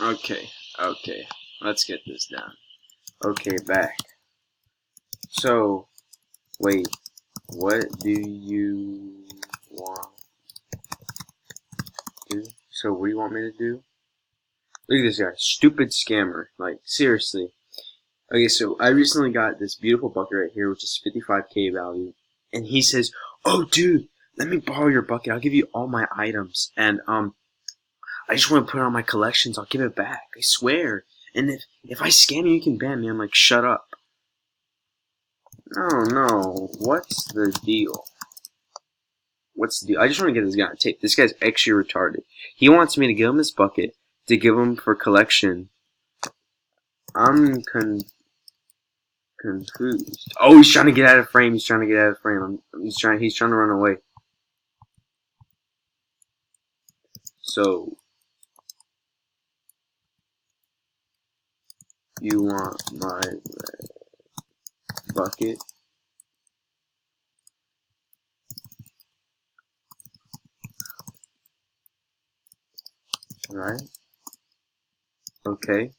Okay, okay. Let's get this down. Okay, back. So, wait. What do you want to do? So, what do you want me to do? Look at this guy. Stupid scammer. Like, seriously. Okay, so I recently got this beautiful bucket right here, which is 55k value. And he says, "Oh, dude, let me borrow your bucket. I'll give you all my items. And, I just want to put it on my collections. I'll give it back. I swear. And if I scam you, you can ban me." I'm like, shut up. No. What's the deal? What's the deal? I just want to get this guy on tape. This guy's actually retarded. He wants me to give him this bucket to give him for collection. I'm confused. Oh, he's trying to get out of frame. He's trying to get out of frame. He's trying to run away. So, you want my bucket? Right? Okay.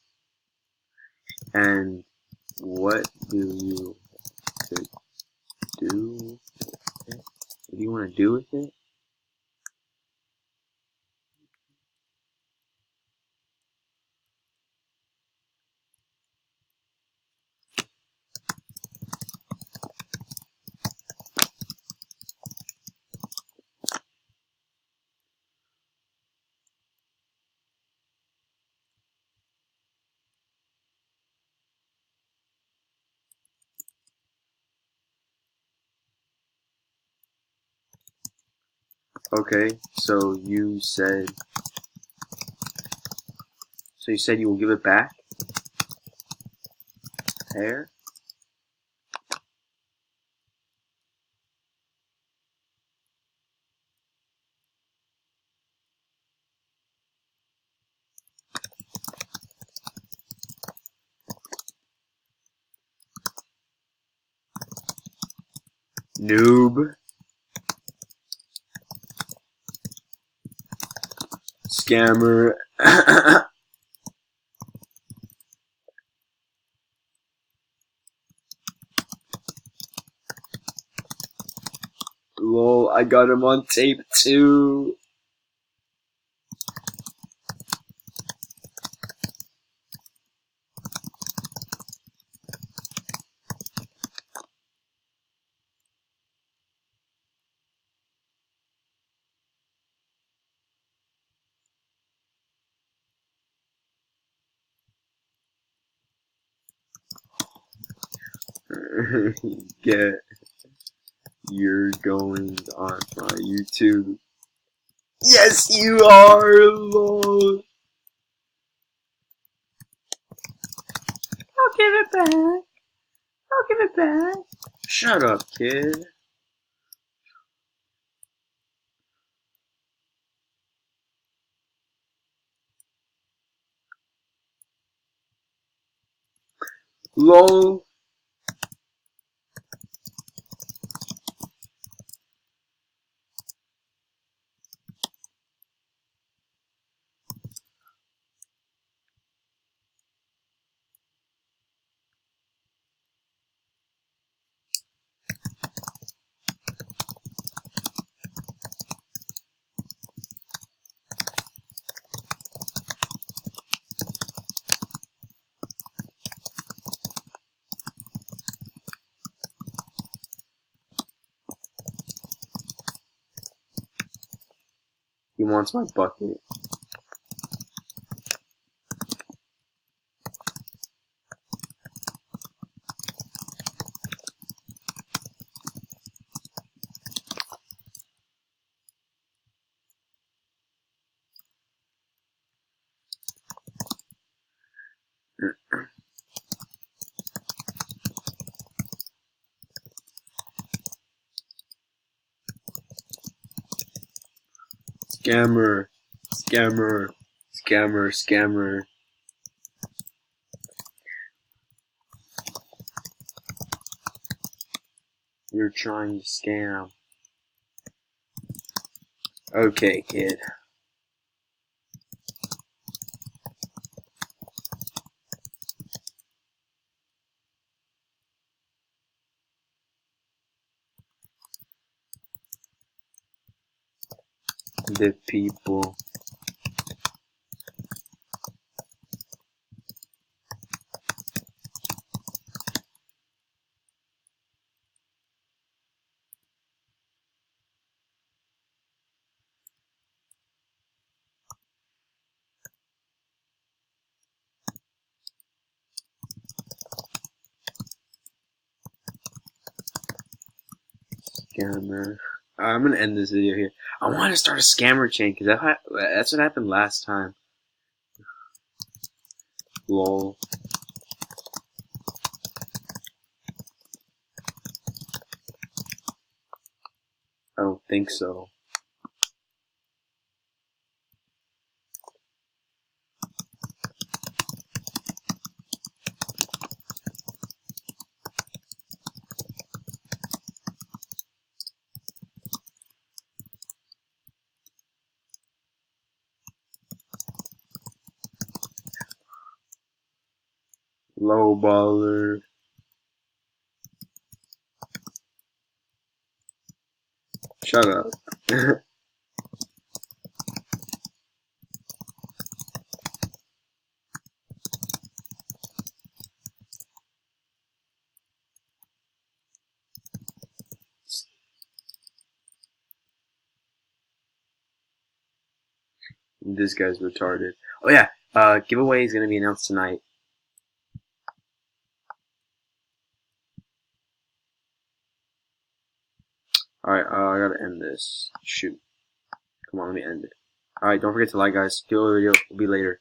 And what do you do with it? What do you want to do with it? Okay, so you said you will give it back? Hair? Noob. Scammer. Lol, I got him on tape too. Get your going on my YouTube. Yes, you are, lol. I'll give it back. I'll give it back. Shut up, kid. Lol. He wants my bucket. Scammer. Scammer. Scammer. Scammer. You're trying to scam. Okay, kid. the people. Scammer. I'm gonna end this video here. I want to start a scammer chain because that's what happened last time. Lol. I don't think so. Low baller. Shut up. This guy's retarded. Oh yeah, giveaway is gonna be announced tonight. Alright, I gotta end this. Shoot. Come on, let me end it. Alright, don't forget to like, guys. Do a video. We'll be later.